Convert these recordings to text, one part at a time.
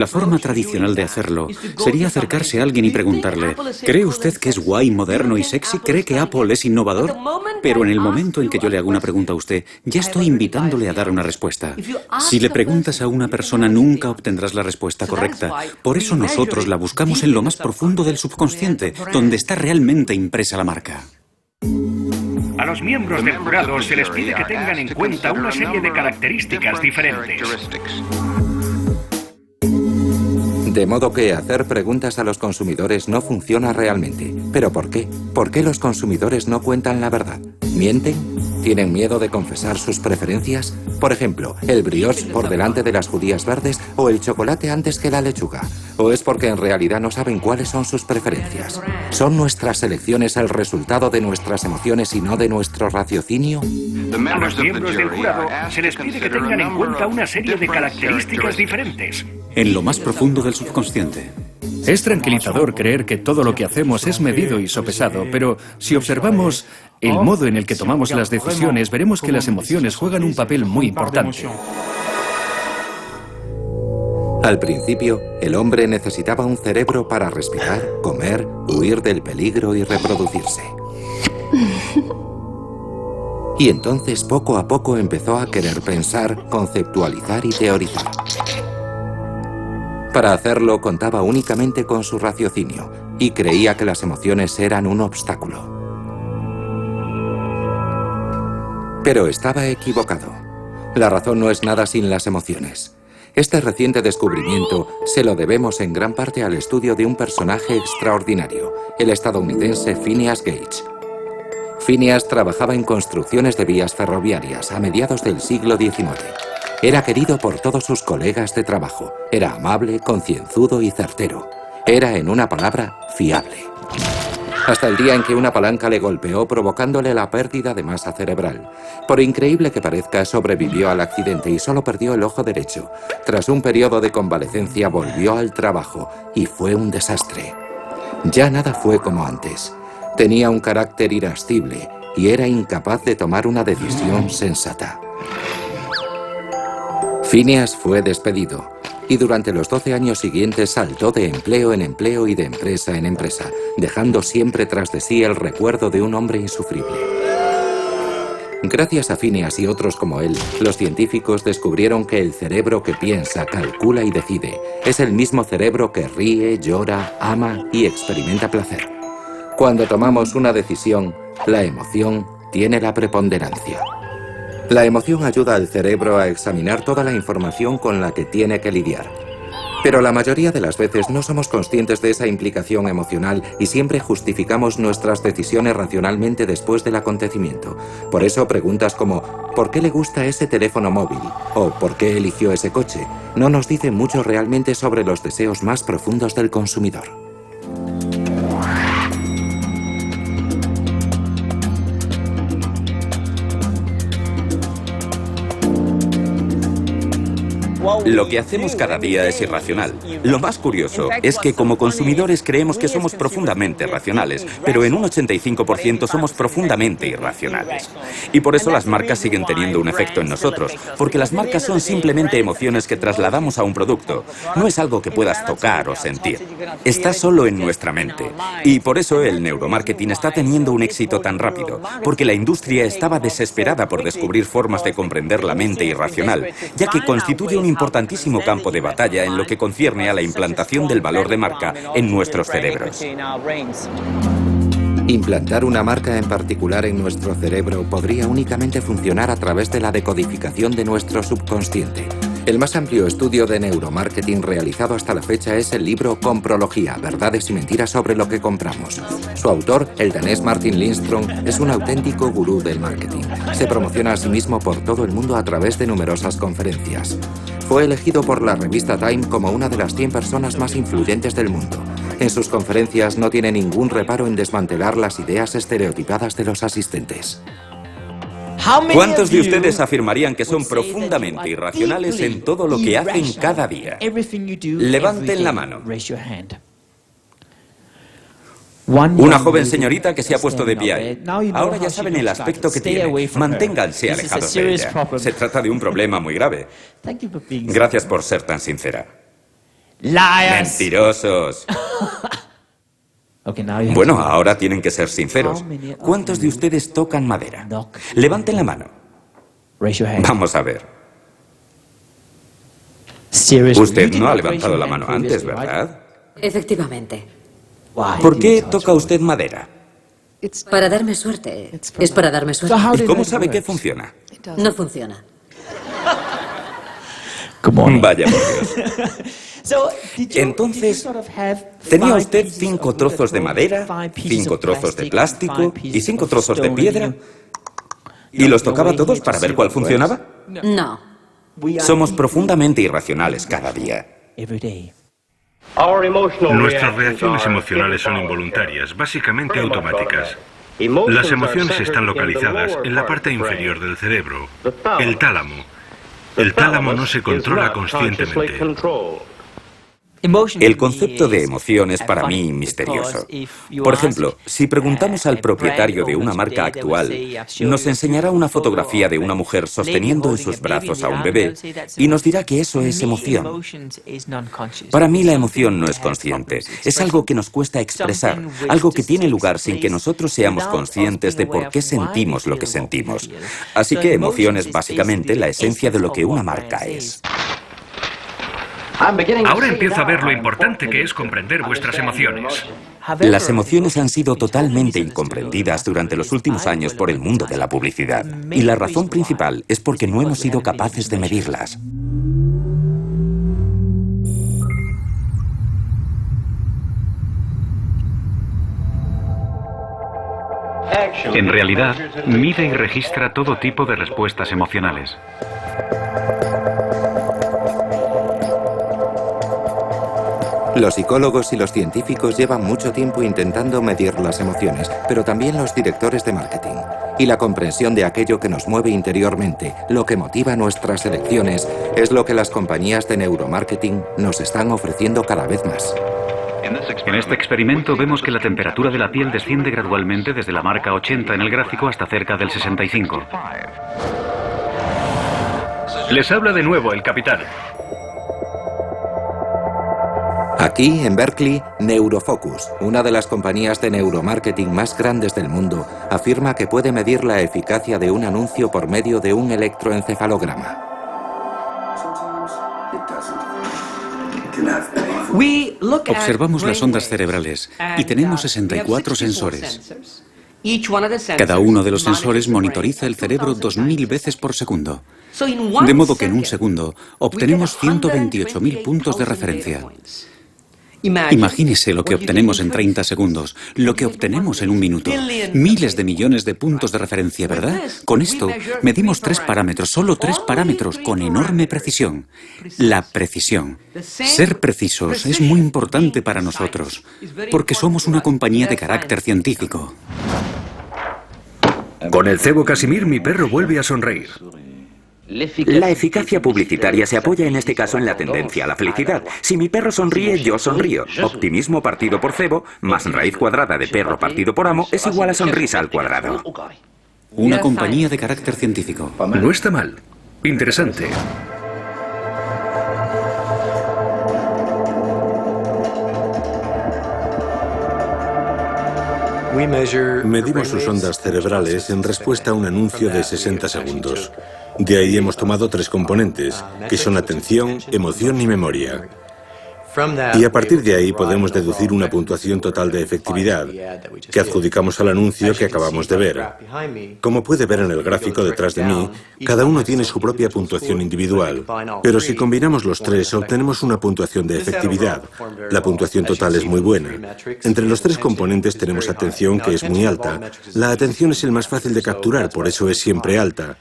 La forma tradicional de hacerlo sería acercarse a alguien y preguntarle: ¿cree usted que es guay, moderno y sexy? ¿Cree que Apple es innovador? Pero en el momento en que yo le hago una pregunta a usted, ya estoy invitándole a dar una respuesta. Si le preguntas a una persona, nunca obtendrás la respuesta correcta. Por eso nosotros la buscamos en lo más profundo del subconsciente, donde está realmente impresa la marca. A los miembros del jurado se les pide que tengan en cuenta una serie de características diferentes. De modo que hacer preguntas a los consumidores no funciona realmente. ¿Pero por qué? ¿Por qué los consumidores no cuentan la verdad? ¿Mienten? ¿Tienen miedo de confesar sus preferencias? Por ejemplo, ¿el brioche por delante de las judías verdes o el chocolate antes que la lechuga? ¿O es porque en realidad no saben cuáles son sus preferencias? ¿Son nuestras elecciones el resultado de nuestras emociones y no de nuestro raciocinio? A los miembros del jurado se les pide que tengan en cuenta una serie de características diferentes. En lo más profundo del subconsciente. Es tranquilizador creer que todo lo que hacemos es medido y sopesado, pero si observamos el modo en el que tomamos las decisiones, veremos que las emociones juegan un papel muy importante. Al principio, el hombre necesitaba un cerebro para respirar, comer, huir del peligro y reproducirse. Y entonces, poco a poco, empezó a querer pensar, conceptualizar y teorizar. Para hacerlo, contaba únicamente con su raciocinio y creía que las emociones eran un obstáculo. Pero estaba equivocado. La razón no es nada sin las emociones. Este reciente descubrimiento se lo debemos en gran parte al estudio de un personaje extraordinario, el estadounidense Phineas Gage. Phineas trabajaba en construcciones de vías ferroviarias a mediados del siglo XIX. Era querido por todos sus colegas de trabajo. Era amable, concienzudo y certero. Era, en una palabra, fiable. Hasta el día en que una palanca le golpeó provocándole la pérdida de masa cerebral. Por increíble que parezca, sobrevivió al accidente y solo perdió el ojo derecho. Tras un periodo de convalecencia volvió al trabajo y fue un desastre. Ya nada fue como antes. Tenía un carácter irascible y era incapaz de tomar una decisión sensata. Phineas fue despedido y durante los 12 años siguientes saltó de empleo en empleo y de empresa en empresa, dejando siempre tras de sí el recuerdo de un hombre insufrible. Gracias a Phineas y otros como él, los científicos descubrieron que el cerebro que piensa, calcula y decide es el mismo cerebro que ríe, llora, ama y experimenta placer. Cuando tomamos una decisión, la emoción tiene la preponderancia. La emoción ayuda al cerebro a examinar toda la información con la que tiene que lidiar. Pero la mayoría de las veces no somos conscientes de esa implicación emocional y siempre justificamos nuestras decisiones racionalmente después del acontecimiento. Por eso preguntas como ¿por qué le gusta ese teléfono móvil? O ¿por qué eligió ese coche? No nos dicen mucho realmente sobre los deseos más profundos del consumidor. Lo que hacemos cada día es irracional. Lo más curioso es que como consumidores creemos que somos profundamente racionales, pero en un 85% somos profundamente irracionales. Y por eso las marcas siguen teniendo un efecto en nosotros, porque las marcas son simplemente emociones que trasladamos a un producto. No es algo que puedas tocar o sentir. Está solo en nuestra mente. Y por eso el neuromarketing está teniendo un éxito tan rápido, porque la industria estaba desesperada por descubrir formas de comprender la mente irracional, ya que constituye un importantísimo campo de batalla en lo que concierne a la implantación del valor de marca en nuestros cerebros. Implantar una marca en particular en nuestro cerebro podría únicamente funcionar a través de la decodificación de nuestro subconsciente. El más amplio estudio de neuromarketing realizado hasta la fecha es el libro Comprología, verdades y mentiras sobre lo que compramos. Su autor, el danés Martin Lindström, es un auténtico gurú del marketing. Se promociona a sí mismo por todo el mundo a través de numerosas conferencias. Fue elegido por la revista Time como una de las 100 personas más influyentes del mundo. En sus conferencias no tiene ningún reparo en desmantelar las ideas estereotipadas de los asistentes. ¿Cuántos de ustedes afirmarían que son profundamente irracionales en todo lo que hacen cada día? Levanten la mano. Una joven señorita que se ha puesto de pie ahí. Ahora ya saben el aspecto que tiene. Manténganse alejados de ella. Se trata de un problema muy grave. Gracias por ser tan sincera. Mentirosos. Bueno, ahora tienen que ser sinceros. ¿Cuántos de ustedes tocan madera? Levanten la mano. Vamos a ver. Usted no ha levantado la mano antes, ¿verdad? Efectivamente. ¿Por qué toca usted madera? Para darme suerte. Es para darme suerte. ¿Y cómo sabe que funciona? No funciona. Vaya por Dios. Entonces, ¿tenía usted 5 trozos de madera, 5 trozos de plástico y 5 trozos de piedra? ¿Y los tocaba todos para ver cuál funcionaba? No. Somos profundamente irracionales cada día. Nuestras reacciones emocionales son involuntarias, básicamente automáticas. Las emociones están localizadas en la parte inferior del cerebro, el tálamo. El tálamo no se controla conscientemente. El concepto de emoción es para mí misterioso. Por ejemplo, si preguntamos al propietario de una marca actual, nos enseñará una fotografía de una mujer sosteniendo en sus brazos a un bebé y nos dirá que eso es emoción. Para mí la emoción no es consciente, es algo que nos cuesta expresar, algo que tiene lugar sin que nosotros seamos conscientes de por qué sentimos lo que sentimos. Así que emoción es básicamente la esencia de lo que una marca es. Ahora empiezo a ver lo importante que es comprender vuestras emociones. Las emociones han sido totalmente incomprendidas durante los últimos años por el mundo de la publicidad. Y la razón principal es porque no hemos sido capaces de medirlas. En realidad, mide y registra todo tipo de respuestas emocionales. Los psicólogos y los científicos llevan mucho tiempo intentando medir las emociones, pero también los directores de marketing. Y la comprensión de aquello que nos mueve interiormente, lo que motiva nuestras elecciones, es lo que las compañías de neuromarketing nos están ofreciendo cada vez más. En este experimento vemos que la temperatura de la piel desciende gradualmente desde la marca 80 en el gráfico hasta cerca del 65. Les habla de nuevo el capitán. Aquí, en Berkeley, Neurofocus, una de las compañías de neuromarketing más grandes del mundo, afirma que puede medir la eficacia de un anuncio por medio de un electroencefalograma. Observamos las ondas cerebrales y tenemos 64 sensores. Cada uno de los sensores monitoriza el cerebro 2000 veces por segundo. De modo que en un segundo obtenemos 128.000 puntos de referencia. Imagínese lo que obtenemos en 30 segundos, lo que obtenemos en un minuto. Miles de millones de puntos de referencia, ¿verdad? Con esto medimos 3 parámetros, solo 3 parámetros, con enorme precisión. La precisión. Ser precisos es muy importante para nosotros, porque somos una compañía de carácter científico. Con el cebo Casimir, mi perro vuelve a sonreír. La eficacia publicitaria se apoya en este caso en la tendencia a la felicidad. Si mi perro sonríe, yo sonrío. Optimismo partido por cebo más raíz cuadrada de perro partido por amo es igual a sonrisa al cuadrado. Una compañía de carácter científico. No está mal. Interesante. Medimos sus ondas cerebrales en respuesta a un anuncio de 60 segundos. De ahí hemos tomado 3 componentes, que son atención, emoción y memoria. Y a partir de ahí podemos deducir una puntuación total de efectividad, que adjudicamos al anuncio que acabamos de ver. Como puede ver en el gráfico detrás de mí, cada uno tiene su propia puntuación individual. Pero si combinamos los 3, obtenemos una puntuación de efectividad. La puntuación total es muy buena. Entre los 3 componentes tenemos atención, que es muy alta. La atención es el más fácil de capturar, por eso es siempre alta.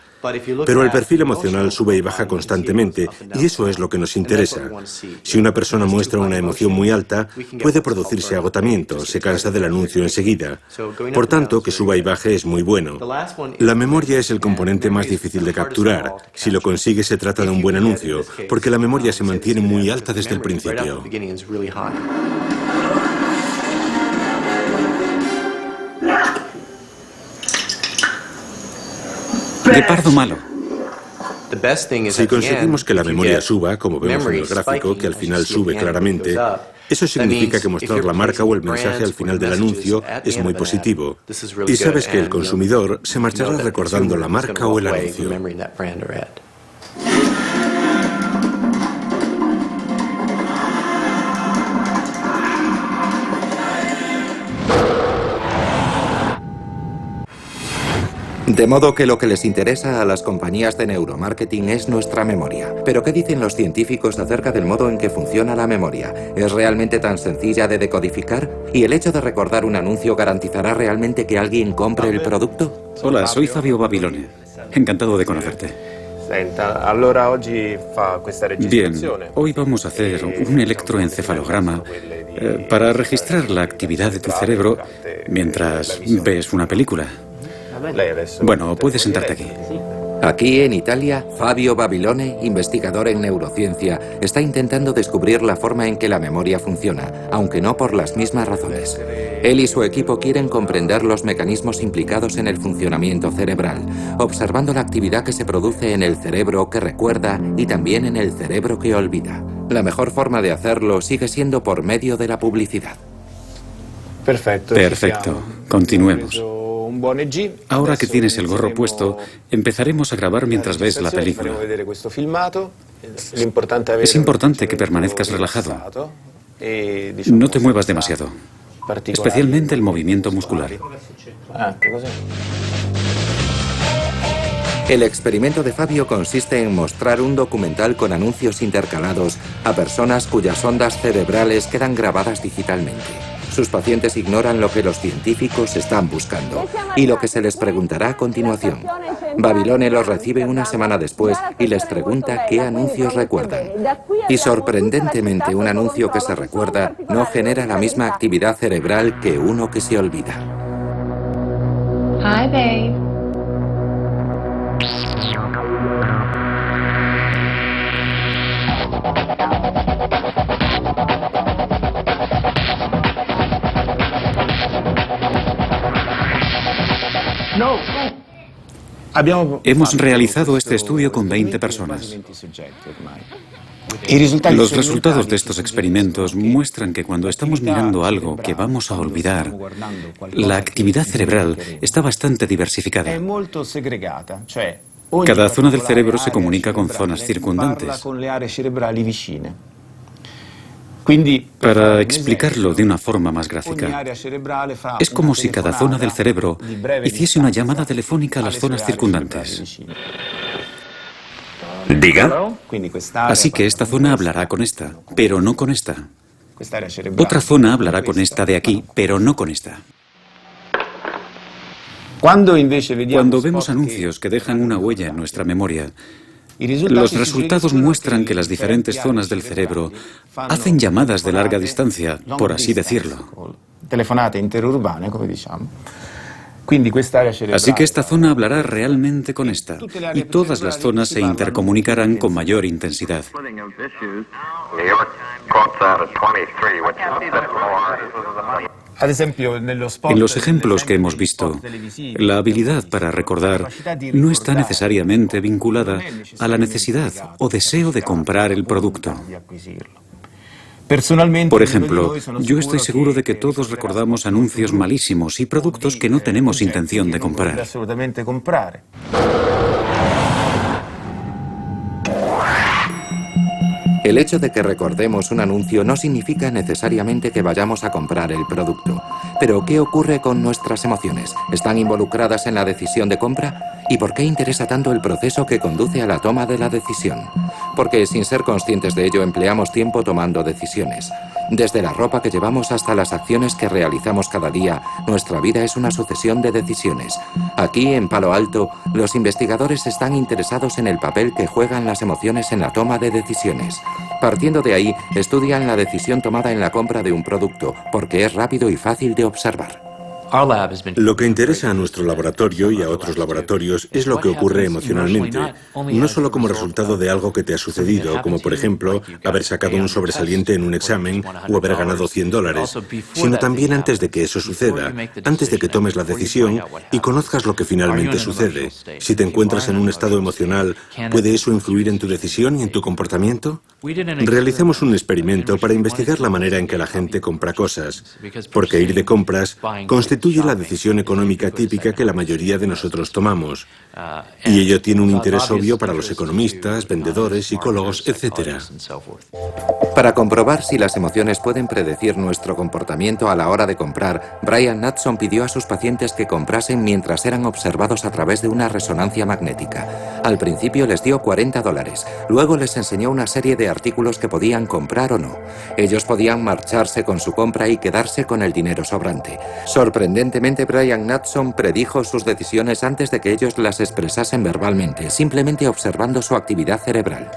Pero el perfil emocional sube y baja constantemente, y eso es lo que nos interesa. Si una persona muestra una emoción muy alta, puede producirse agotamiento, se cansa del anuncio enseguida. Por tanto, que suba y baje es muy bueno. La memoria es el componente más difícil de capturar. Si lo consigue, se trata de un buen anuncio, porque la memoria se mantiene muy alta desde el principio. De pardo malo. Si conseguimos que la memoria suba, como vemos en el gráfico, que al final sube claramente, eso significa que mostrar la marca o el mensaje al final del anuncio es muy positivo. Y sabes que el consumidor se marchará recordando la marca o el anuncio. De modo que lo que les interesa a las compañías de neuromarketing es nuestra memoria. Pero ¿qué dicen los científicos acerca del modo en que funciona la memoria? ¿Es realmente tan sencilla de decodificar? ¿Y el hecho de recordar un anuncio garantizará realmente que alguien compre el producto? Hola, soy Fabio Babilone. Encantado de conocerte. Bien, hoy vamos a hacer un electroencefalograma para registrar la actividad de tu cerebro mientras ves una película. Bueno, puedes sentarte aquí. Aquí en Italia, Fabio Babilone, investigador en neurociencia, está intentando descubrir la forma en que la memoria funciona, aunque no por las mismas razones. Él y su equipo quieren comprender los mecanismos implicados en el funcionamiento cerebral, observando la actividad que se produce en el cerebro que recuerda y también en el cerebro que olvida. La mejor forma de hacerlo sigue siendo por medio de la publicidad. Perfecto. Continuemos. Ahora que tienes el gorro puesto, empezaremos a grabar mientras ves la película. Es importante que permanezcas relajado. No te muevas demasiado, especialmente el movimiento muscular. El experimento de Fabio consiste en mostrar un documental con anuncios intercalados a personas cuyas ondas cerebrales quedan grabadas digitalmente. Sus pacientes ignoran lo que los científicos están buscando y lo que se les preguntará a continuación. Babilone los recibe una semana después y les pregunta qué anuncios recuerdan. Y sorprendentemente, un anuncio que se recuerda no genera la misma actividad cerebral que uno que se olvida. Hi, babe. Hemos realizado este estudio con 20 personas. Los resultados de estos experimentos muestran que cuando estamos mirando algo que vamos a olvidar, la actividad cerebral está bastante diversificada. Cada zona del cerebro se comunica con zonas circundantes. Para explicarlo de una forma más gráfica, es como si cada zona del cerebro hiciese una llamada telefónica a las zonas circundantes. Diga. Así que esta zona hablará con esta, pero no con esta. Otra zona hablará con esta de aquí, pero no con esta. Cuando vemos anuncios que dejan una huella en nuestra memoria, los resultados muestran que las diferentes zonas del cerebro hacen llamadas de larga distancia, por así decirlo. Así que esta zona hablará realmente con esta, y todas las zonas se intercomunicarán con mayor intensidad. En los ejemplos que hemos visto, la habilidad para recordar no está necesariamente vinculada a la necesidad o deseo de comprar el producto. Por ejemplo, yo estoy seguro de que todos recordamos anuncios malísimos y productos que no tenemos intención de comprar. El hecho de que recordemos un anuncio no significa necesariamente que vayamos a comprar el producto. Pero, ¿qué ocurre con nuestras emociones? ¿Están involucradas en la decisión de compra? ¿Y por qué interesa tanto el proceso que conduce a la toma de la decisión? Porque sin ser conscientes de ello empleamos tiempo tomando decisiones. Desde la ropa que llevamos hasta las acciones que realizamos cada día, nuestra vida es una sucesión de decisiones. Aquí, en Palo Alto, los investigadores están interesados en el papel que juegan las emociones en la toma de decisiones. Partiendo de ahí, estudian la decisión tomada en la compra de un producto, porque es rápido y fácil de observar. Lo que interesa a nuestro laboratorio y a otros laboratorios es lo que ocurre emocionalmente, no solo como resultado de algo que te ha sucedido, como por ejemplo haber sacado un sobresaliente en un examen o haber ganado $100, sino también antes de que eso suceda, antes de que tomes la decisión y conozcas lo que finalmente sucede. Si te encuentras en un estado emocional, ¿puede eso influir en tu decisión y en tu comportamiento? Realizamos un experimento para investigar la manera en que la gente compra cosas, porque ir de compras constituye la decisión económica típica que la mayoría de nosotros tomamos, y ello tiene un interés obvio para los economistas, vendedores, psicólogos, etc. Para comprobar si las emociones pueden predecir nuestro comportamiento a la hora de comprar, Brian Knudson pidió a sus pacientes que comprasen mientras eran observados a través de una resonancia magnética. Al principio les dio $40, luego les enseñó una serie de artículos que podían comprar o no. Ellos podían marcharse con su compra y quedarse con el dinero sobrante. Sorprendentemente, Brian Knudson predijo sus decisiones antes de que ellos las expresasen verbalmente, simplemente observando su actividad cerebral.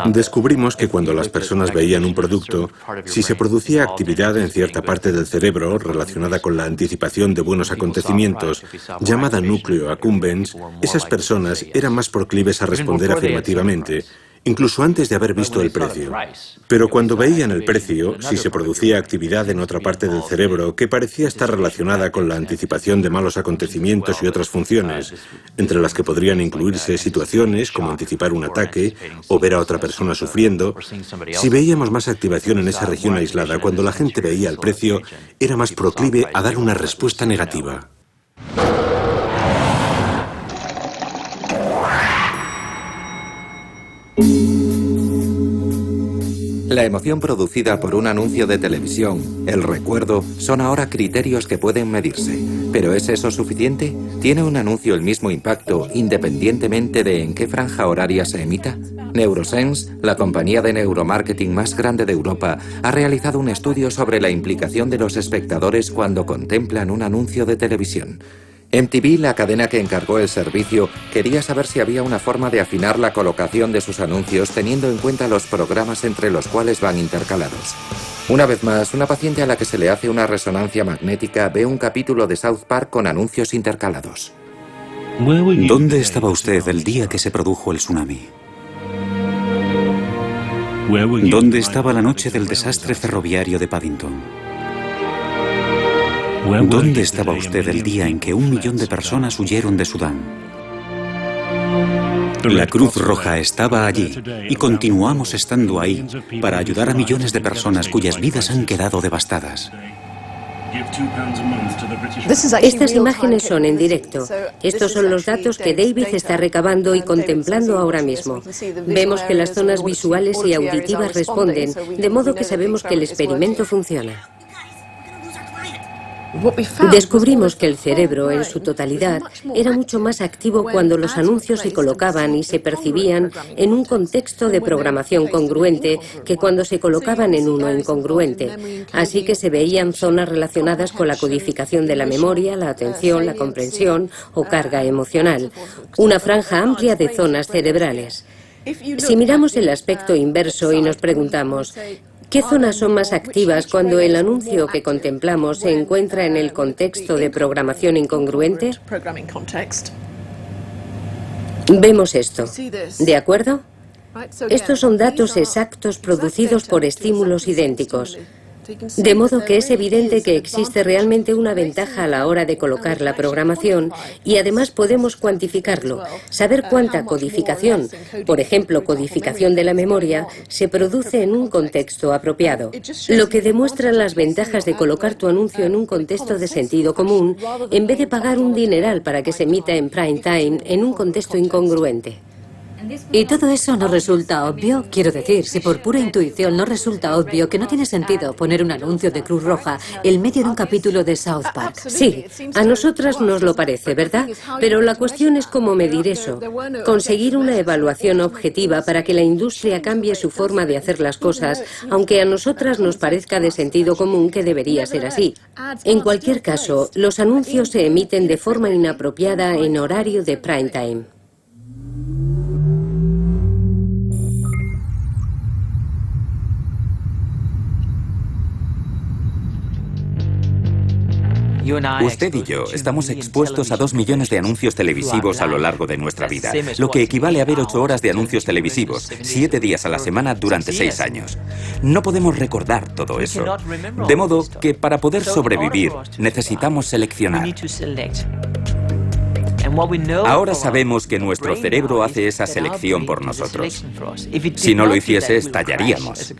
Descubrimos que cuando las personas veían un producto, si se producía actividad en cierta parte del cerebro relacionada con la anticipación de buenos acontecimientos, llamada núcleo accumbens, esas personas eran más proclives a responder afirmativamente, incluso antes de haber visto el precio. Pero cuando veían el precio, si se producía actividad en otra parte del cerebro que parecía estar relacionada con la anticipación de malos acontecimientos y otras funciones, entre las que podrían incluirse situaciones como anticipar un ataque o ver a otra persona sufriendo, si veíamos más activación en esa región aislada cuando la gente veía el precio, era más proclive a dar una respuesta negativa. La emoción producida por un anuncio de televisión, el recuerdo, son ahora criterios que pueden medirse. ¿Pero es eso suficiente? ¿Tiene un anuncio el mismo impacto independientemente de en qué franja horaria se emita? Neurosense, la compañía de neuromarketing más grande de Europa, ha realizado un estudio sobre la implicación de los espectadores cuando contemplan un anuncio de televisión. MTV, la cadena que encargó el servicio, quería saber si había una forma de afinar la colocación de sus anuncios teniendo en cuenta los programas entre los cuales van intercalados. Una vez más, una paciente a la que se le hace una resonancia magnética ve un capítulo de South Park con anuncios intercalados. ¿Dónde estaba usted el día que se produjo el tsunami? ¿Dónde estaba la noche del desastre ferroviario de Paddington? ¿Dónde estaba usted el día en que 1 millón de personas huyeron de Sudán? La Cruz Roja estaba allí y continuamos estando ahí para ayudar a millones de personas cuyas vidas han quedado devastadas. Estas imágenes son en directo. Estos son los datos que David está recabando y contemplando ahora mismo. Vemos que las zonas visuales y auditivas responden, de modo que sabemos que el experimento funciona. Descubrimos que el cerebro, en su totalidad, era mucho más activo cuando los anuncios se colocaban y se percibían en un contexto de programación congruente que cuando se colocaban en uno incongruente. Así que se veían zonas relacionadas con la codificación de la memoria, la atención, la comprensión o carga emocional. Una franja amplia de zonas cerebrales. Si miramos el aspecto inverso y nos preguntamos, ¿qué zonas son más activas cuando el anuncio que contemplamos se encuentra en el contexto de programación incongruente? Vemos esto. ¿De acuerdo? Estos son datos exactos producidos por estímulos idénticos. De modo que es evidente que existe realmente una ventaja a la hora de colocar la programación y además podemos cuantificarlo, saber cuánta codificación, por ejemplo codificación de la memoria, se produce en un contexto apropiado, lo que demuestra las ventajas de colocar tu anuncio en un contexto de sentido común en vez de pagar un dineral para que se emita en prime time en un contexto incongruente. ¿Y todo eso no resulta obvio? Quiero decir, si por pura intuición no resulta obvio que no tiene sentido poner un anuncio de Cruz Roja en medio de un capítulo de South Park. Sí, a nosotras nos lo parece, ¿verdad? Pero la cuestión es cómo medir eso. Conseguir una evaluación objetiva para que la industria cambie su forma de hacer las cosas, aunque a nosotras nos parezca de sentido común que debería ser así. En cualquier caso, los anuncios se emiten de forma inapropiada en horario de prime time. Usted y yo estamos expuestos a 2 millones de anuncios televisivos a lo largo de nuestra vida, lo que equivale a ver 8 horas de anuncios televisivos, 7 días a la semana durante 6 años. No podemos recordar todo eso. De modo que para poder sobrevivir necesitamos seleccionar. Ahora sabemos que nuestro cerebro hace esa selección por nosotros. Si no lo hiciese, estallaríamos.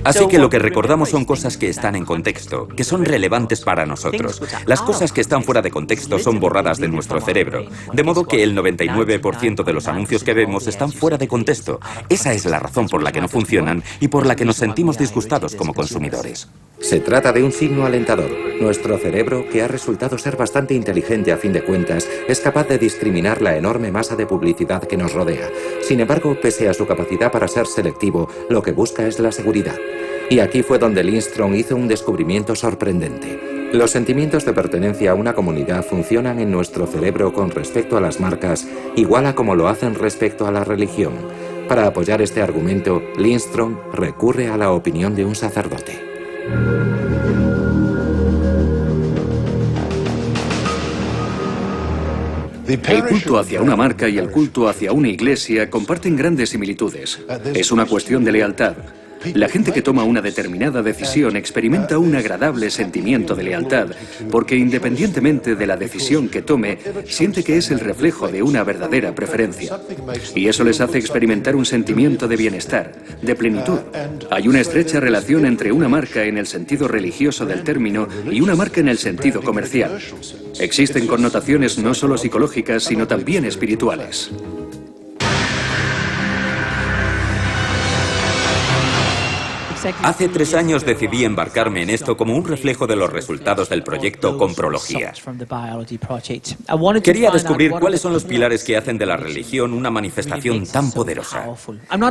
Así que lo que recordamos son cosas que están en contexto, que son relevantes para nosotros. Las cosas que están fuera de contexto son borradas de nuestro cerebro, de modo que el 99% de los anuncios que vemos están fuera de contexto. Esa es la razón por la que no funcionan y por la que nos sentimos disgustados como consumidores. Se trata de un signo alentador. Nuestro cerebro, que ha resultado ser bastante inteligente a fin de cuentas, es capaz de discriminar la enorme masa de publicidad que nos rodea. Sin embargo, pese a su capacidad para ser selectivo, lo que busca es la seguridad. Y aquí fue donde Lindstrom hizo un descubrimiento sorprendente. Los sentimientos de pertenencia a una comunidad funcionan en nuestro cerebro con respecto a las marcas, igual a como lo hacen respecto a la religión. Para apoyar este argumento, Lindstrom recurre a la opinión de un sacerdote. El culto hacia una marca y el culto hacia una iglesia comparten grandes similitudes. Es una cuestión de lealtad. La gente que toma una determinada decisión experimenta un agradable sentimiento de lealtad, porque independientemente de la decisión que tome, siente que es el reflejo de una verdadera preferencia. Y eso les hace experimentar un sentimiento de bienestar, de plenitud. Hay una estrecha relación entre una marca en el sentido religioso del término y una marca en el sentido comercial. Existen connotaciones no solo psicológicas, sino también espirituales. Hace 3 años decidí embarcarme en esto como un reflejo de los resultados del proyecto Comprología. Quería descubrir cuáles son los pilares que hacen de la religión una manifestación tan poderosa.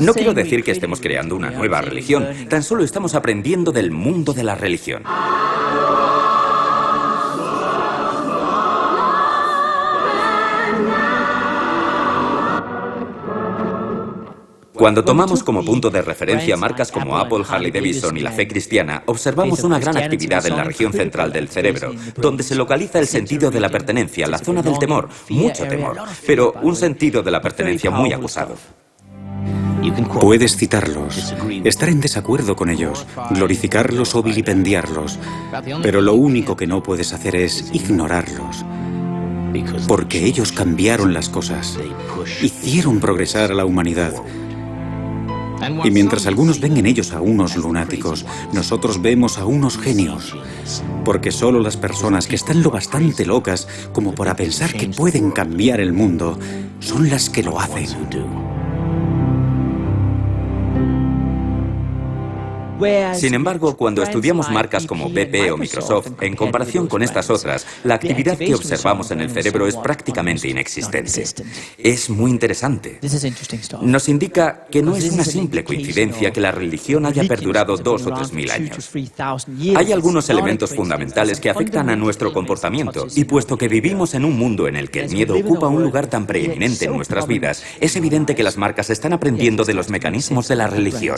No quiero decir que estemos creando una nueva religión, tan solo estamos aprendiendo del mundo de la religión. Cuando tomamos como punto de referencia marcas como Apple, Harley Davidson y la fe cristiana, observamos una gran actividad en la región central del cerebro, donde se localiza el sentido de la pertenencia, la zona del temor, mucho temor, pero un sentido de la pertenencia muy acusado. Puedes citarlos, estar en desacuerdo con ellos, glorificarlos o vilipendiarlos, pero lo único que no puedes hacer es ignorarlos. Porque ellos cambiaron las cosas, hicieron progresar a la humanidad. Y mientras algunos ven en ellos a unos lunáticos, nosotros vemos a unos genios. Porque solo las personas que están lo bastante locas como para pensar que pueden cambiar el mundo son las que lo hacen. Sin embargo, cuando estudiamos marcas como BP o Microsoft, en comparación con estas otras, la actividad que observamos en el cerebro es prácticamente inexistente. Es muy interesante. Nos indica que no es una simple coincidencia que la religión haya perdurado 2.000 o 3.000 años. Hay algunos elementos fundamentales que afectan a nuestro comportamiento, y puesto que vivimos en un mundo en el que el miedo ocupa un lugar tan preeminente en nuestras vidas, es evidente que las marcas están aprendiendo de los mecanismos de la religión.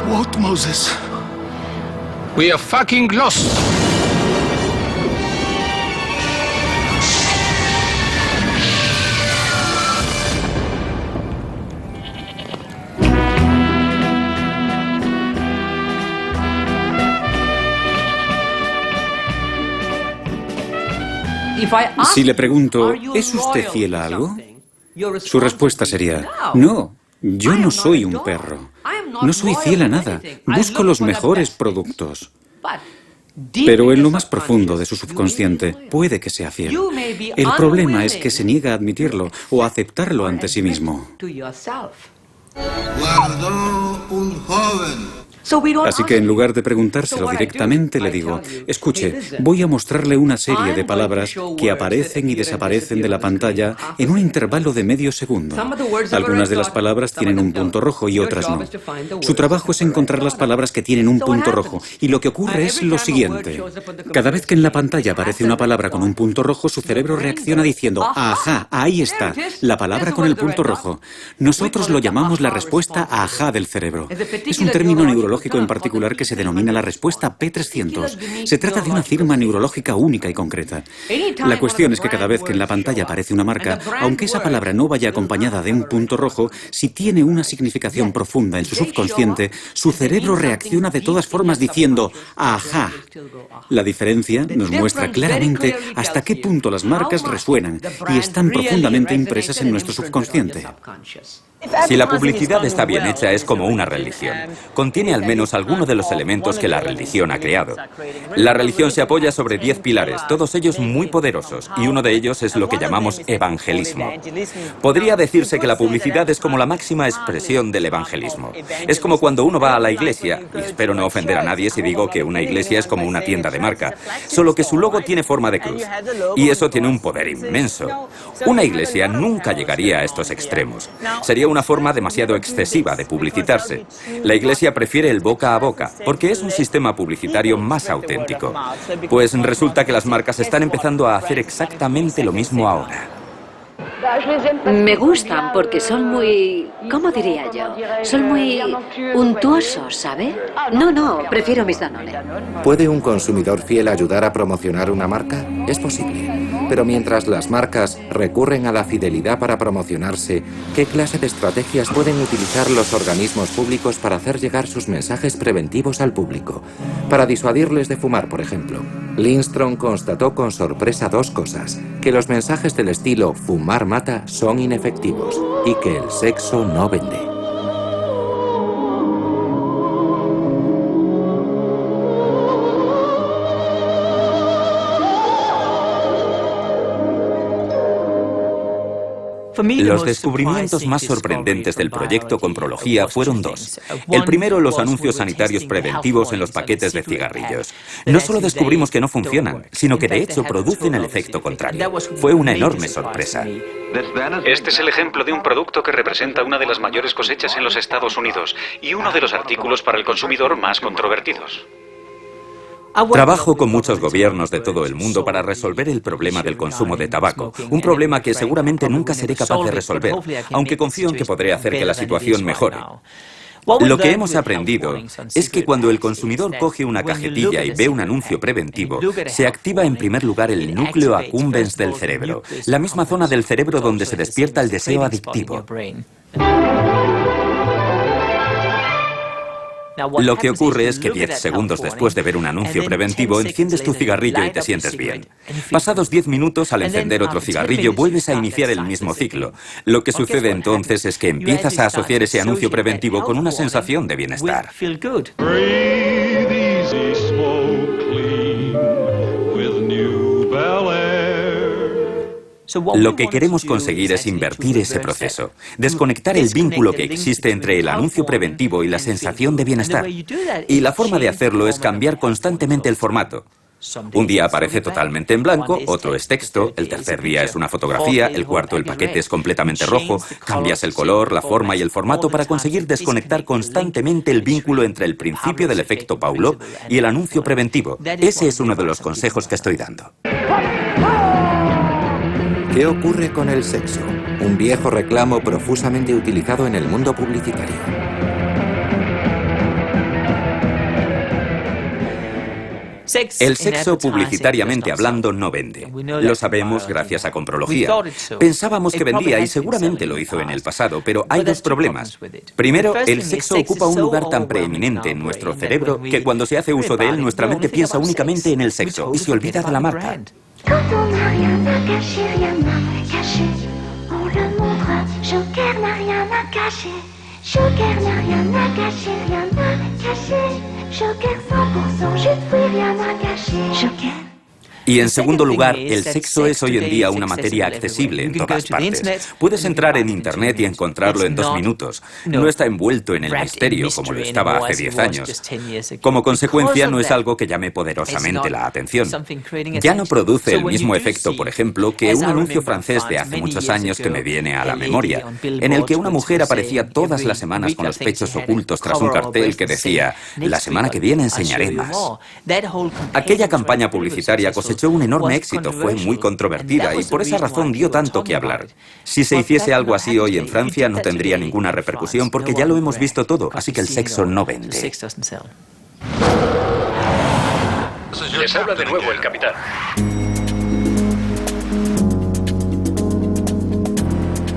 What, Moses? We are fucking lost. Si le pregunto, ¿es usted fiel a algo? Su respuesta sería, no, yo no soy un perro. No soy fiel a nada. Busco los mejores productos. Pero en lo más profundo de su subconsciente puede que sea fiel. El problema es que se niega a admitirlo o a aceptarlo ante sí mismo. Guardó un joven Así que en lugar de preguntárselo directamente, le digo, escuche, voy a mostrarle una serie de palabras que aparecen y desaparecen de la pantalla en un intervalo de medio segundo. Algunas de las palabras tienen un punto rojo y otras no. Su trabajo es encontrar las palabras que tienen un punto rojo, y lo que ocurre es lo siguiente. Cada vez que en la pantalla aparece una palabra con un punto rojo, su cerebro reacciona diciendo, ajá, ahí está, la palabra con el punto rojo. Nosotros lo llamamos la respuesta ajá del cerebro. Es un término neurológico en particular que se denomina la respuesta P300. Se trata de una firma neurológica única y concreta. La cuestión es que cada vez que en la pantalla aparece una marca, aunque esa palabra no vaya acompañada de un punto rojo, si tiene una significación profunda en su subconsciente, su cerebro reacciona de todas formas diciendo ajá. La diferencia nos muestra claramente hasta qué punto las marcas resuenan y están profundamente impresas en nuestro subconsciente. Si la publicidad está bien hecha, es como una religión. Contiene al menos alguno de los elementos que la religión ha creado. La religión se apoya sobre 10 pilares, todos ellos muy poderosos, y uno de ellos es lo que llamamos evangelismo. Podría decirse que la publicidad es como la máxima expresión del evangelismo. Es como cuando uno va a la iglesia, y espero no ofender a nadie si digo que una iglesia es como una tienda de marca, solo que su logo tiene forma de cruz. Y eso tiene un poder inmenso. Una iglesia nunca llegaría a estos extremos. Sería una forma demasiado excesiva de publicitarse. La iglesia prefiere el boca a boca, porque es un sistema publicitario más auténtico. Pues resulta que las marcas están empezando a hacer exactamente lo mismo ahora. Me gustan porque son muy... ¿Cómo diría yo? Son muy untuosos, ¿sabe? No, prefiero mis Danone. ¿Puede un consumidor fiel ayudar a promocionar una marca? Es posible. Pero mientras las marcas recurren a la fidelidad para promocionarse, ¿qué clase de estrategias pueden utilizar los organismos públicos para hacer llegar sus mensajes preventivos al público? Para disuadirles de fumar, por ejemplo. Lindstrom constató con sorpresa dos cosas: que los mensajes del estilo "fumar mata" son inefectivos y que el sexo no vende. Los descubrimientos más sorprendentes del proyecto Comprología fueron dos. El primero, los anuncios sanitarios preventivos en los paquetes de cigarrillos. No solo descubrimos que no funcionan, sino que de hecho producen el efecto contrario. Fue una enorme sorpresa. Este es el ejemplo de un producto que representa una de las mayores cosechas en los Estados Unidos y uno de los artículos para el consumidor más controvertidos. Trabajo con muchos gobiernos de todo el mundo para resolver el problema del consumo de tabaco, un problema que seguramente nunca seré capaz de resolver, aunque confío en que podré hacer que la situación mejore. Lo que hemos aprendido es que cuando el consumidor coge una cajetilla y ve un anuncio preventivo, se activa en primer lugar el núcleo accumbens del cerebro, la misma zona del cerebro donde se despierta el deseo adictivo. Lo que ocurre es que 10 segundos después de ver un anuncio preventivo, enciendes tu cigarrillo y te sientes bien. Pasados 10 minutos, al encender otro cigarrillo, vuelves a iniciar el mismo ciclo. Lo que sucede entonces es que empiezas a asociar ese anuncio preventivo con una sensación de bienestar. Lo que queremos conseguir es invertir ese proceso, desconectar el vínculo que existe entre el anuncio preventivo y la sensación de bienestar. Y la forma de hacerlo es cambiar constantemente el formato. Un día aparece totalmente en blanco, otro es texto, el tercer día es una fotografía, el cuarto el paquete es completamente rojo. Cambias el color, la forma y el formato para conseguir desconectar constantemente el vínculo entre el principio del efecto Pavlov y el anuncio preventivo. Ese es uno de los consejos que estoy dando. ¿Qué ocurre con el sexo? Un viejo reclamo profusamente utilizado en el mundo publicitario. El sexo, publicitariamente hablando, no vende. Lo sabemos gracias a Comprología. Pensábamos que vendía y seguramente lo hizo en el pasado, pero hay dos problemas. Primero, el sexo ocupa un lugar tan preeminente en nuestro cerebro que cuando se hace uso de él, nuestra mente piensa únicamente en el sexo y se olvida de la marca. Quand on n'a rien à cacher, rien à cacher, on le montre. Joker n'a rien à cacher, Joker n'a rien à cacher, rien à cacher. Joker 100% juste, oui, rien à cacher. Joker. Y en segundo lugar, el sexo es hoy en día una materia accesible en todas partes. Puedes entrar en Internet y encontrarlo en 2 minutos. No está envuelto en el misterio como lo estaba hace 10 años. Como consecuencia, no es algo que llame poderosamente la atención. Ya no produce el mismo efecto, por ejemplo, que un anuncio francés de hace muchos años que me viene a la memoria, en el que una mujer aparecía todas las semanas con los pechos ocultos tras un cartel que decía: la semana que viene enseñaré más. Aquella campaña publicitaria cosechó un enorme éxito, fue muy controvertida y por esa razón dio tanto que hablar. Si se hiciese algo así hoy en Francia no tendría ninguna repercusión porque ya lo hemos visto todo, así que el sexo no vende. Les habla de nuevo el capitán.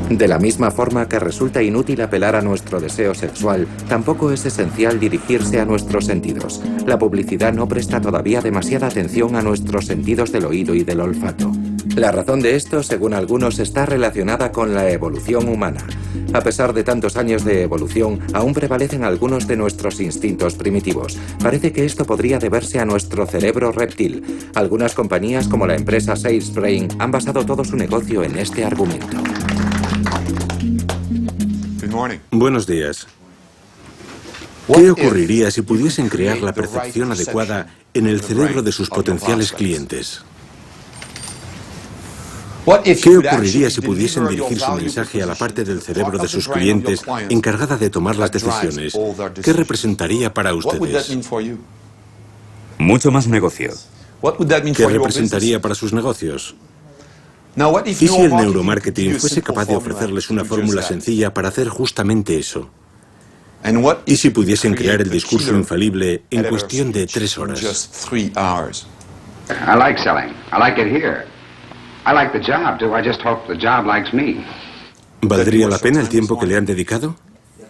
De la misma forma que resulta inútil apelar a nuestro deseo sexual, tampoco es esencial dirigirse a nuestros sentidos. La publicidad no presta todavía demasiada atención a nuestros sentidos del oído y del olfato. La razón de esto, según algunos, está relacionada con la evolución humana. A pesar de tantos años de evolución, aún prevalecen algunos de nuestros instintos primitivos. Parece que esto podría deberse a nuestro cerebro reptil. Algunas compañías, como la empresa Salesbrain, han basado todo su negocio en este argumento. Buenos días. ¿Qué ocurriría si pudiesen crear la percepción adecuada en el cerebro de sus potenciales clientes? ¿Qué ocurriría si pudiesen dirigir su mensaje a la parte del cerebro de sus clientes encargada de tomar las decisiones? ¿Qué representaría para ustedes? Mucho más negocio. ¿Qué representaría para sus negocios? ¿Y si el neuromarketing fuese capaz de ofrecerles una fórmula sencilla para hacer justamente eso? ¿Y si pudiesen crear el discurso infalible en cuestión de 3 horas? I like selling. I like it here. I like the job, too. I just hope the job likes me. ¿Valdría la pena el tiempo que le han dedicado?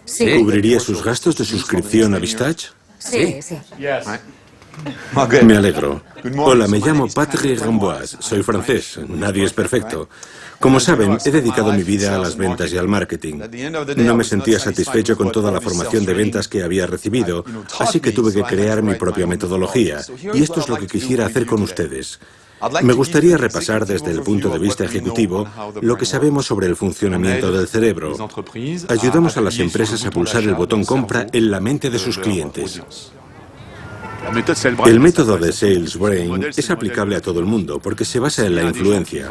Sí. ¿Cubriría sus gastos de suscripción a Vistage? Sí, sí. Me alegro. Hola, me llamo Patrick Ramboise. Soy francés. Nadie es perfecto. Como saben, he dedicado mi vida a las ventas y al marketing. No me sentía satisfecho con toda la formación de ventas que había recibido, así que tuve que crear mi propia metodología. Y esto es lo que quisiera hacer con ustedes. Me gustaría repasar desde el punto de vista ejecutivo lo que sabemos sobre el funcionamiento del cerebro. Ayudamos a las empresas a pulsar el botón compra en la mente de sus clientes. El método de Salesbrain es aplicable a todo el mundo porque se basa en la influencia.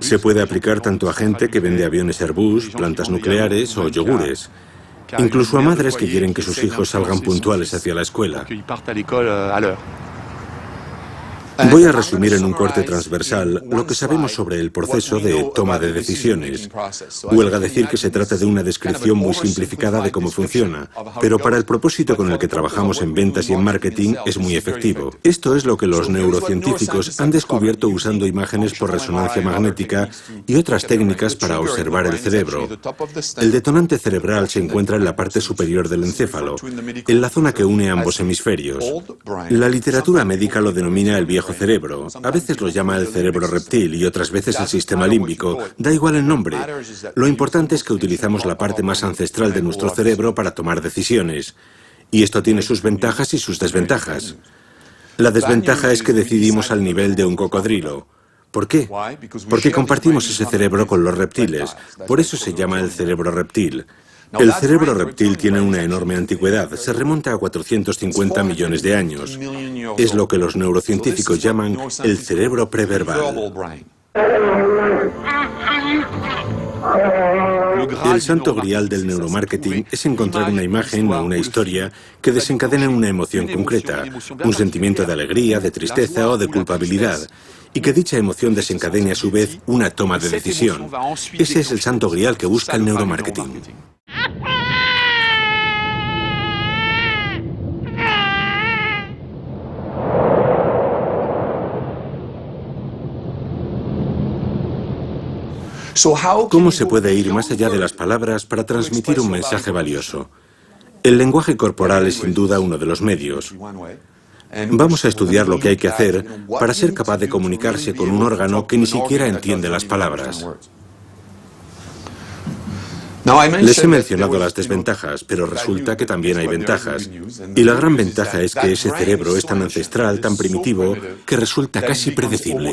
Se puede aplicar tanto a gente que vende aviones Airbus, plantas nucleares o yogures, incluso a madres que quieren que sus hijos salgan puntuales hacia la escuela. Voy a resumir en un corte transversal lo que sabemos sobre el proceso de toma de decisiones. Huelga decir que se trata de una descripción muy simplificada de cómo funciona, pero para el propósito con el que trabajamos en ventas y en marketing es muy efectivo. Esto es lo que los neurocientíficos han descubierto usando imágenes por resonancia magnética y otras técnicas para observar el cerebro. El detonante cerebral se encuentra en la parte superior del encéfalo, en la zona que une ambos hemisferios. La literatura médica lo denomina el viejo cerebro. A veces lo llama el cerebro reptil y otras veces el sistema límbico. Da igual el nombre. Lo importante es que utilizamos la parte más ancestral de nuestro cerebro para tomar decisiones. Y esto tiene sus ventajas y sus desventajas. La desventaja es que decidimos al nivel de un cocodrilo. ¿Por qué? Porque compartimos ese cerebro con los reptiles. Por eso se llama el cerebro reptil. El cerebro reptil tiene una enorme antigüedad, se remonta a 450 millones de años. Es lo que los neurocientíficos llaman el cerebro preverbal. El santo grial del neuromarketing es encontrar una imagen o una historia que desencadene una emoción concreta, un sentimiento de alegría, de tristeza o de culpabilidad, y que dicha emoción desencadene a su vez una toma de decisión. Ese es el santo grial que busca el neuromarketing. ¿Cómo se puede ir más allá de las palabras para transmitir un mensaje valioso? El lenguaje corporal es sin duda uno de los medios. Vamos a estudiar lo que hay que hacer para ser capaz de comunicarse con un órgano que ni siquiera entiende las palabras. Les he mencionado las desventajas, pero resulta que también hay ventajas. Y la gran ventaja es que ese cerebro es tan ancestral, tan primitivo, que resulta casi predecible.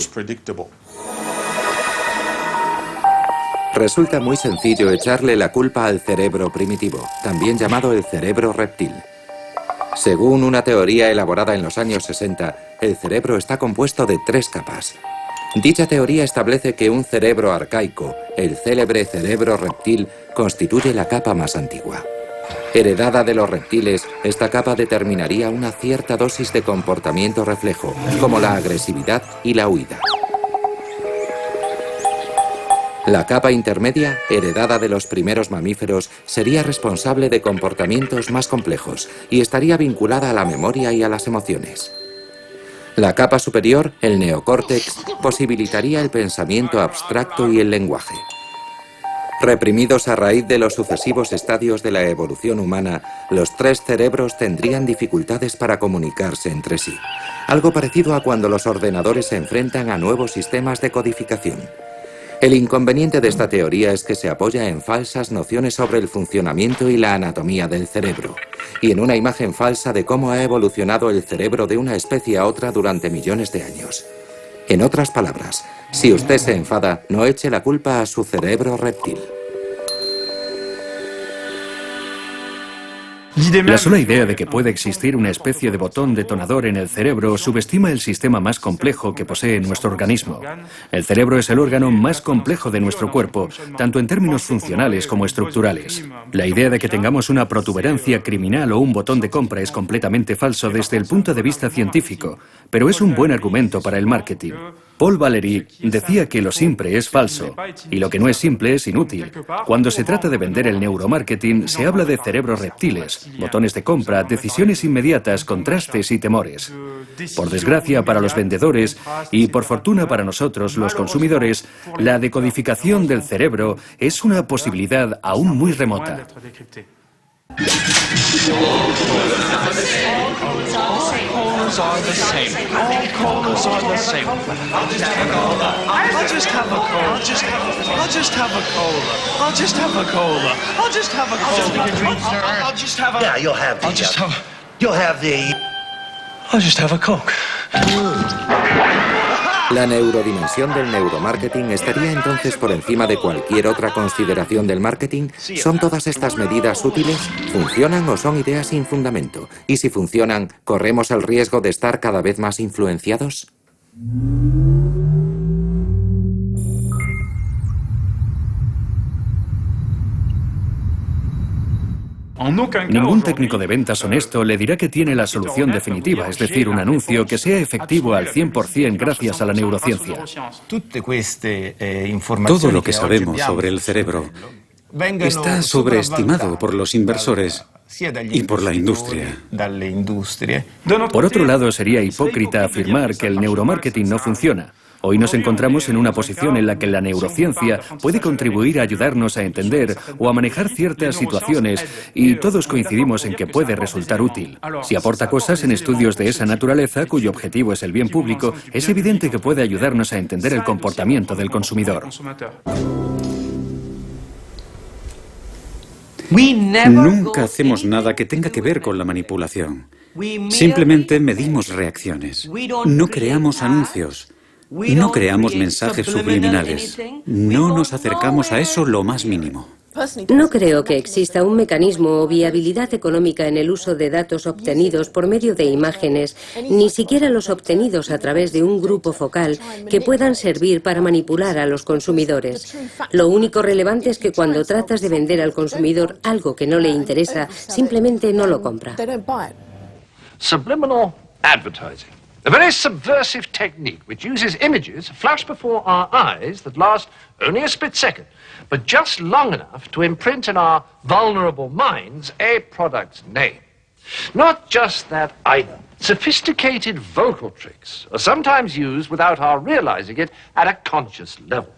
Resulta muy sencillo echarle la culpa al cerebro primitivo, también llamado el cerebro reptil. Según una teoría elaborada en los años 60, el cerebro está compuesto de 3 capas. Dicha teoría establece que un cerebro arcaico, el célebre cerebro reptil, constituye la capa más antigua. Heredada de los reptiles, esta capa determinaría una cierta dosis de comportamiento reflejo, como la agresividad y la huida. La capa intermedia, heredada de los primeros mamíferos, sería responsable de comportamientos más complejos y estaría vinculada a la memoria y a las emociones. La capa superior, el neocórtex, posibilitaría el pensamiento abstracto y el lenguaje. Reprimidos a raíz de los sucesivos estadios de la evolución humana, los 3 cerebros tendrían dificultades para comunicarse entre sí. Algo parecido a cuando los ordenadores se enfrentan a nuevos sistemas de codificación. El inconveniente de esta teoría es que se apoya en falsas nociones sobre el funcionamiento y la anatomía del cerebro, y en una imagen falsa de cómo ha evolucionado el cerebro de una especie a otra durante millones de años. En otras palabras, si usted se enfada, no eche la culpa a su cerebro reptil. La sola idea de que puede existir una especie de botón detonador en el cerebro subestima el sistema más complejo que posee nuestro organismo. El cerebro es el órgano más complejo de nuestro cuerpo, tanto en términos funcionales como estructurales. La idea de que tengamos una protuberancia criminal o un botón de compra es completamente falso desde el punto de vista científico, pero es un buen argumento para el marketing. Paul Valéry decía que lo simple es falso y lo que no es simple es inútil. Cuando se trata de vender el neuromarketing, se habla de cerebros reptiles, botones de compra, decisiones inmediatas, contrastes y temores. Por desgracia para los vendedores y por fortuna para nosotros, los consumidores, la decodificación del cerebro es una posibilidad aún muy remota. Are the same. All colas are the same. I'll just have a cola. I'll just have a cola. I'll just have a cola. I'll just have a cola. I'll just have a cola. I'll just have a. Yeah, you'll have the. I'll just have. You'll have the. I'll just have a Coke. La neurodimensión del neuromarketing estaría entonces por encima de cualquier otra consideración del marketing. ¿Son todas estas medidas útiles? ¿Funcionan o son ideas sin fundamento? Y si funcionan, ¿corremos el riesgo de estar cada vez más influenciados? Ningún técnico de ventas honesto le dirá que tiene la solución definitiva, es decir, un anuncio que sea efectivo al 100% gracias a la neurociencia. Todo lo que sabemos sobre el cerebro está sobreestimado por los inversores y por la industria. Por otro lado, sería hipócrita afirmar que el neuromarketing no funciona. Hoy nos encontramos en una posición en la que la neurociencia puede contribuir a ayudarnos a entender o a manejar ciertas situaciones y todos coincidimos en que puede resultar útil. Si aporta cosas en estudios de esa naturaleza, cuyo objetivo es el bien público, es evidente que puede ayudarnos a entender el comportamiento del consumidor. Nunca hacemos nada que tenga que ver con la manipulación. Simplemente medimos reacciones. No creamos anuncios. No creamos mensajes subliminales. No nos acercamos a eso lo más mínimo. No creo que exista un mecanismo o viabilidad económica en el uso de datos obtenidos por medio de imágenes, ni siquiera los obtenidos a través de un grupo focal, que puedan servir para manipular a los consumidores. Lo único relevante es que cuando tratas de vender al consumidor algo que no le interesa, simplemente no lo compra. Subliminal advertising. A very subversive technique which uses images flashed before our eyes that last only a split second, but just long enough to imprint in our vulnerable minds a product's name. Not just that either. Sophisticated vocal tricks are sometimes used without our realizing it at a conscious level.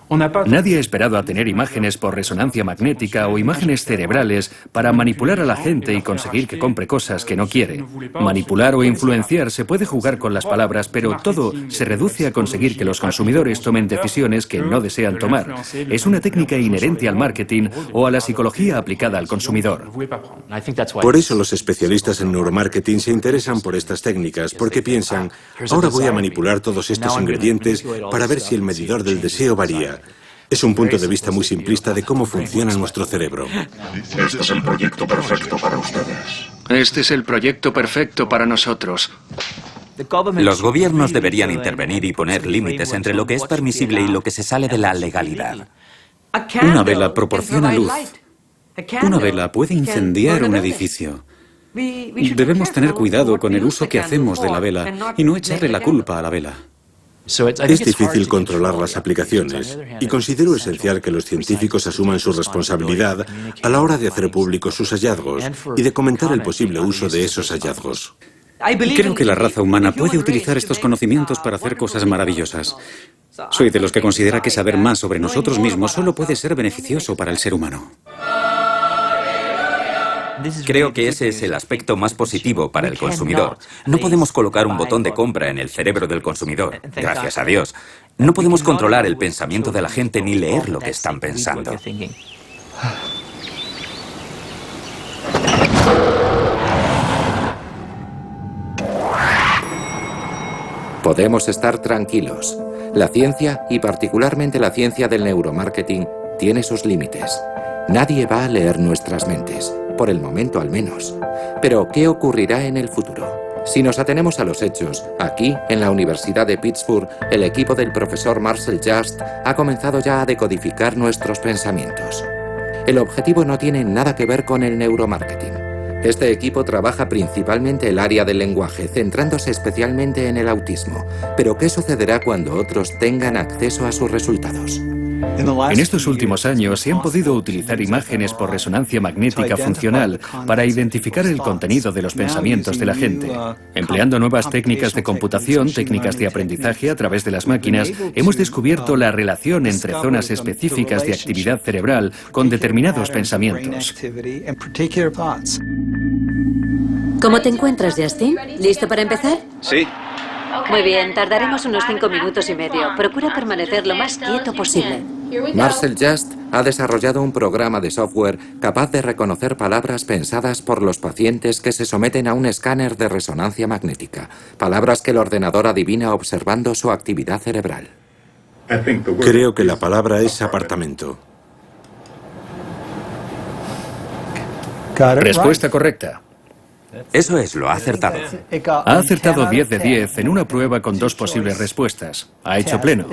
Nadie ha esperado a tener imágenes por resonancia magnética o imágenes cerebrales para manipular a la gente y conseguir que compre cosas que no quiere. Manipular o influenciar se puede jugar con las palabras, pero todo se reduce a conseguir que los consumidores tomen decisiones que no desean tomar. Es una técnica inherente al marketing o a la psicología aplicada al consumidor. Por eso los especialistas en neuromarketing se interesan por estas técnicas, porque piensan, ahora voy a manipular todos estos ingredientes para ver si el medidor del deseo varía. Es un punto de vista muy simplista de cómo funciona nuestro cerebro. Este es el proyecto perfecto para ustedes. Este es el proyecto perfecto para nosotros. Los gobiernos deberían intervenir y poner límites entre lo que es permisible y lo que se sale de la legalidad. Una vela proporciona luz. Una vela puede incendiar un edificio. Debemos tener cuidado con el uso que hacemos de la vela y no echarle la culpa a la vela. Es difícil controlar las aplicaciones y considero esencial que los científicos asuman su responsabilidad a la hora de hacer públicos sus hallazgos y de comentar el posible uso de esos hallazgos. Creo que la raza humana puede utilizar estos conocimientos para hacer cosas maravillosas. Soy de los que considera que saber más sobre nosotros mismos solo puede ser beneficioso para el ser humano. Creo que ese es el aspecto más positivo para el consumidor. No podemos colocar un botón de compra en el cerebro del consumidor, gracias a Dios. No podemos controlar el pensamiento de la gente ni leer lo que están pensando. Podemos estar tranquilos. La ciencia, y particularmente la ciencia del neuromarketing, tiene sus límites. Nadie va a leer nuestras mentes, por el momento al menos. Pero, ¿qué ocurrirá en el futuro? Si nos atenemos a los hechos, aquí, en la Universidad de Pittsburgh, el equipo del profesor Marcel Just ha comenzado ya a decodificar nuestros pensamientos. El objetivo no tiene nada que ver con el neuromarketing. Este equipo trabaja principalmente el área del lenguaje, centrándose especialmente en el autismo. Pero, ¿qué sucederá cuando otros tengan acceso a sus resultados? En estos últimos años se han podido utilizar imágenes por resonancia magnética funcional para identificar el contenido de los pensamientos de la gente. Empleando nuevas técnicas de computación, técnicas de aprendizaje a través de las máquinas, hemos descubierto la relación entre zonas específicas de actividad cerebral con determinados pensamientos. ¿Cómo te encuentras, Justin? ¿Listo para empezar? Sí. Muy bien, tardaremos unos 5 minutos y medio. Procura permanecer lo más quieto posible. Marcel Just ha desarrollado un programa de software capaz de reconocer palabras pensadas por los pacientes que se someten a un escáner de resonancia magnética. Palabras que el ordenador adivina observando su actividad cerebral. Creo que la palabra es apartamento. Respuesta correcta. Eso es, lo ha acertado. Ha acertado 10 de 10 en una prueba con 2 posibles respuestas. Ha hecho pleno.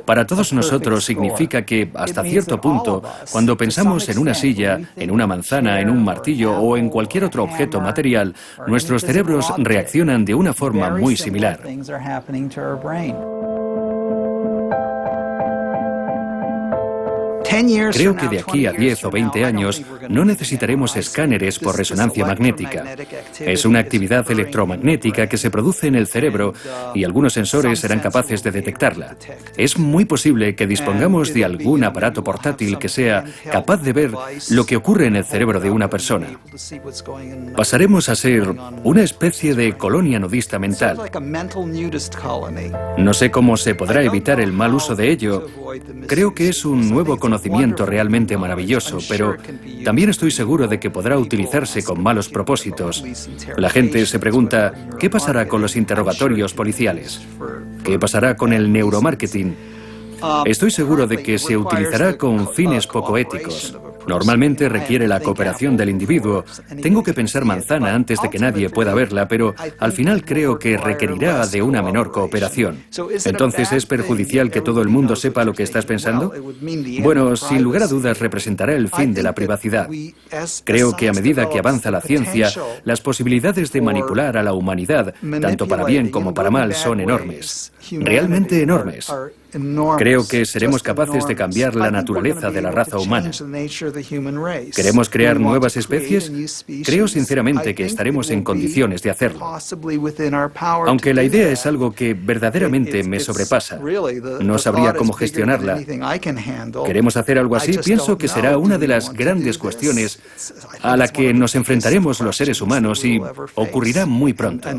Para todos nosotros significa que, hasta cierto punto, cuando pensamos en una silla, en una manzana, en un martillo o en cualquier otro objeto material, nuestros cerebros reaccionan de una forma muy similar. Creo que de aquí a 10 o 20 años no necesitaremos escáneres por resonancia magnética. Es una actividad electromagnética que se produce en el cerebro y algunos sensores serán capaces de detectarla. Es muy posible que dispongamos de algún aparato portátil que sea capaz de ver lo que ocurre en el cerebro de una persona. Pasaremos a ser una especie de colonia nudista mental. No sé cómo se podrá evitar el mal uso de ello. Creo que es un nuevo conocimiento realmente maravilloso, pero también estoy seguro de que podrá utilizarse con malos propósitos. La gente se pregunta, ¿qué pasará con los interrogatorios policiales? ¿Qué pasará con el neuromarketing? Estoy seguro de que se utilizará con fines poco éticos. Normalmente requiere la cooperación del individuo. Tengo que pensar manzana antes de que nadie pueda verla, pero al final creo que requerirá de una menor cooperación. Entonces, ¿es perjudicial que todo el mundo sepa lo que estás pensando? Bueno, sin lugar a dudas representará el fin de la privacidad. Creo que a medida que avanza la ciencia, las posibilidades de manipular a la humanidad, tanto para bien como para mal, son enormes. Realmente enormes. Creo que seremos capaces de cambiar la naturaleza de la raza humana. ¿Queremos crear nuevas especies? Creo sinceramente que estaremos en condiciones de hacerlo. Aunque la idea es algo que verdaderamente me sobrepasa. No sabría cómo gestionarla. ¿Queremos hacer algo así? Pienso que será una de las grandes cuestiones a la que nos enfrentaremos los seres humanos y ocurrirá muy pronto.